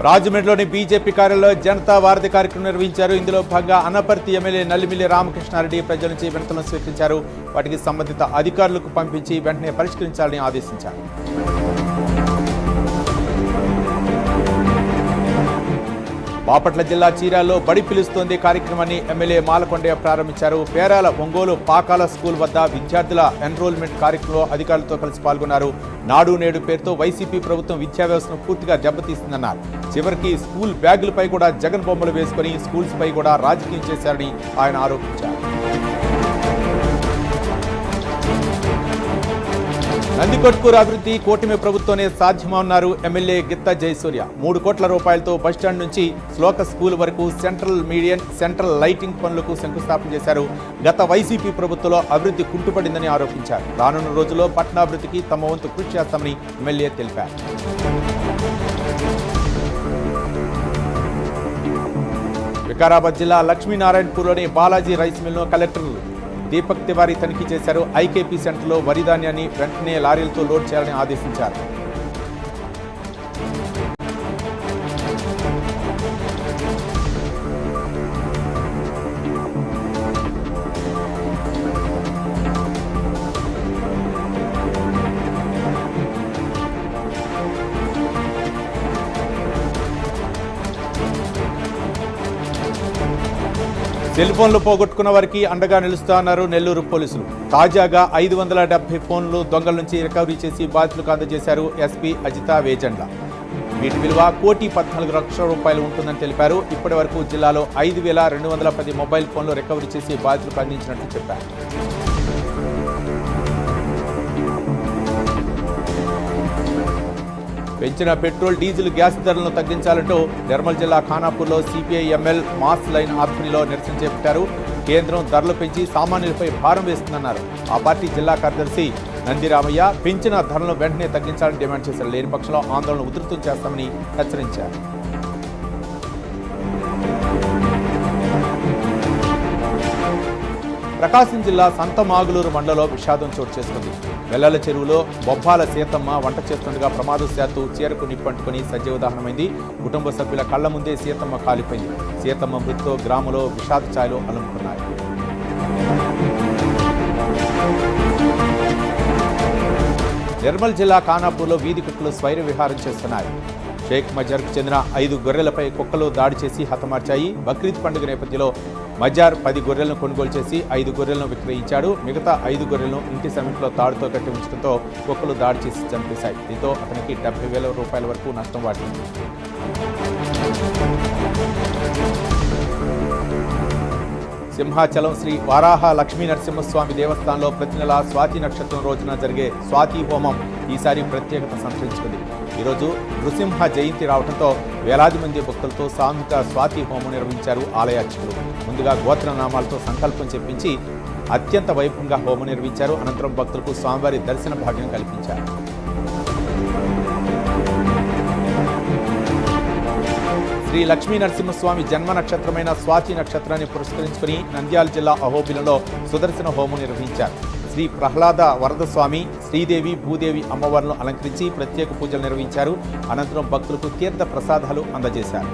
రాజమండ్రిలోని BJP కార్యాలయంలో జనతా వారధి కార్యక్రమం నిర్వహించారు. ఇందులో భాగంగా అనపర్తి ఎమ్మెల్యే నల్లిమిల్లి రామకృష్ణారెడ్డి ప్రజల నుంచి వినతులను స్వీకరించారు. వాటికి సంబంధిత అధికారులకు పంపించి వెంటనే పరిష్కరించాలని ఆదేశించారు. బాపట్ల జిల్లా చీరాల్లో బడి పిలుస్తోంది కార్యక్రమాన్ని ఎమ్మెల్యే మాలకొండయ్య ప్రారంభించారు. పేరాల ఒంగోలు పాకాల స్కూల్ వద్ద విద్యార్థుల ఎన్రోల్మెంట్ కార్యక్రమంలో అధికారులతో కలిసి పాల్గొన్నారు. నాడు నేడు పేరుతో వైసీపీ ప్రభుత్వం విద్యా వ్యవస్థను పూర్తిగా దెబ్బతీస్తుందన్నారు. చివరికి స్కూల్ బ్యాగులపై కూడా జగన్ బొమ్మలు వేసుకుని స్కూల్స్ పై కూడా రాజకీయం చేశారని ఆయన ఆరోపించారు. నందికొట్కూరు అభివృద్ధి కూటమి ప్రభుత్వమే సాధ్యమన్నారు ఎమ్మెల్యే గిత్తా జయసూర్య. 3 కోట్ల రూపాయలతో బస్టాండ్ నుంచి శ్లోక స్కూల్ వరకు సెంట్రల్ మీడియన్, సెంట్రల్ లైటింగ్ పనులకు శంకుస్థాపన చేశారు. గత వైసీపీ ప్రభుత్వంలో అభివృద్ధి కుంటుపడిందని ఆరోపించారు. రానున్న రోజుల్లో పట్టణాభివృద్ధికి తమ వంతు కృషి చేస్తామని ఎమ్మెల్యే తెలిపారు. వికారాబాద్ జిల్లా లక్ష్మీనారాయణపూర్లోని బాలాజీ రైస్ మిల్ను కలెక్టర్ దీపక్ తివారీ తనిఖీ చేశారు. ఐకేపీ సెంటర్లో వరి ధాన్యాన్ని వెంటనే లారీలతో లోడ్ చేయాలని ఆదేశించారు. సెల్ ఫోన్లు పోగొట్టుకున్న వారికి అండగా నిలుస్తున్నారు నెల్లూరు పోలీసులు. తాజాగా 570 ఫోన్లు దొంగల నుంచి రికవరీ చేసి బాధితులకు అందజేశారు ఎస్పీ అజితా వేజండ్ల. వీటి విలువ 1,14,00,000 రూపాయలు ఉంటుందని తెలిపారు. ఇప్పటి వరకు జిల్లాలో 5,210 మొబైల్ ఫోన్లు రికవరీ చేసి బాధితులకు అందించినట్లు చెప్పారు. పెంచిన పెట్రోల్, డీజిల్, గ్యాస్ ధరలను తగ్గించాలంటూ నిర్మల్ జిల్లా ఖానాపూర్లో సిపిఐ ఎంఎల్ మాస్ లైన్ ఆధ్వర్యంలో నిరసన చేపట్టారు. కేంద్రం ధరలు పెంచి సామాన్యులపై భారం వేస్తుందన్నారు. ఆ పార్టీ జిల్లా కార్యదర్శి నందిరామయ్య పెంచిన ధరలను వెంటనే తగ్గించాలని డిమాండ్ చేశారు. లేని పక్షంలో ఆందోళన ఉధృతం చేస్తామని హెచ్చరించారు. ప్రకాశం జిల్లా సంతమాగులూరు మండలంలో విషాదం చోటు చేసుకుంది. వెల్లల చెరువులో బొబ్బాల సీతమ్మ వంట చేస్తుండగా ప్రమాదవశాత్తు చీరకు నిప్పంటుకుని సజీవదహనమైంది. కుటుంబ సభ్యుల కళ్ల ముందే సీతమ్మ కాలిపోయింది. సీతమ్మ మృతితో గ్రామంలో విషాద ఛాయలు అలుముకున్నాయి. నిర్మల్ జిల్లా ఖానాపూర్లో వీధి కుక్కలు స్వైర విహారం చేస్తున్నాయి. షేక్ మజార్కు చెందిన 5 గొర్రెలపై కుక్కలు దాడి చేసి హతమార్చాయి. బక్రీద్ పండుగ నేపథ్యంలో మజార్ 10 గొర్రెలను కొనుగోలు చేసి 5 గొర్రెలను విక్రయించాడు. మిగతా 5 గొర్రెలను ఇంటి సమీపంలో తాడుతో కట్టి ఉంచడంతో కుక్కలు దాడి చేసి చంపేశాయి. దీంతో అతనికి 70,000 రూపాయల వరకు నష్టం వాటింది. సింహాచలం శ్రీ వారాహ లక్ష్మీ నరసింహస్వామి దేవస్థానంలో ప్రతి నెల స్వాతి నక్షత్రం రోజున జరిగే స్వాతి హోమం ఈసారి ప్రత్యేకత సంతరించుకుంది. ఈరోజు నృసింహ జయంతి రావడంతో వేలాది మంది భక్తులతో సామూహిక స్వాతి హోమం నిర్వహించారు ఆలయార్చకులు. ముందుగా గోత్రనామాలతో సంకల్పం చెప్పించి అత్యంత వైభవంగా హోమం నిర్వహించారు. అనంతరం భక్తులకు స్వామివారి దర్శన భాగ్యం కల్పించారు. శ్రీ లక్ష్మీ నరసింహస్వామి జన్మ నక్షత్రమైన స్వాతి నక్షత్రాన్ని పురస్కరించుకుని నంద్యాల జిల్లా అహోబిలంలో సుదర్శన హోమం నిర్వహించారు. శ్రీ ప్రహ్లాద వరదస్వామి, శ్రీదేవి, భూదేవి అమ్మవార్లను అలంకరించి ప్రత్యేక పూజలు నిర్వహించారు. అనంతరం భక్తులకు తీర్థ ప్రసాదాలు అందజేశారు.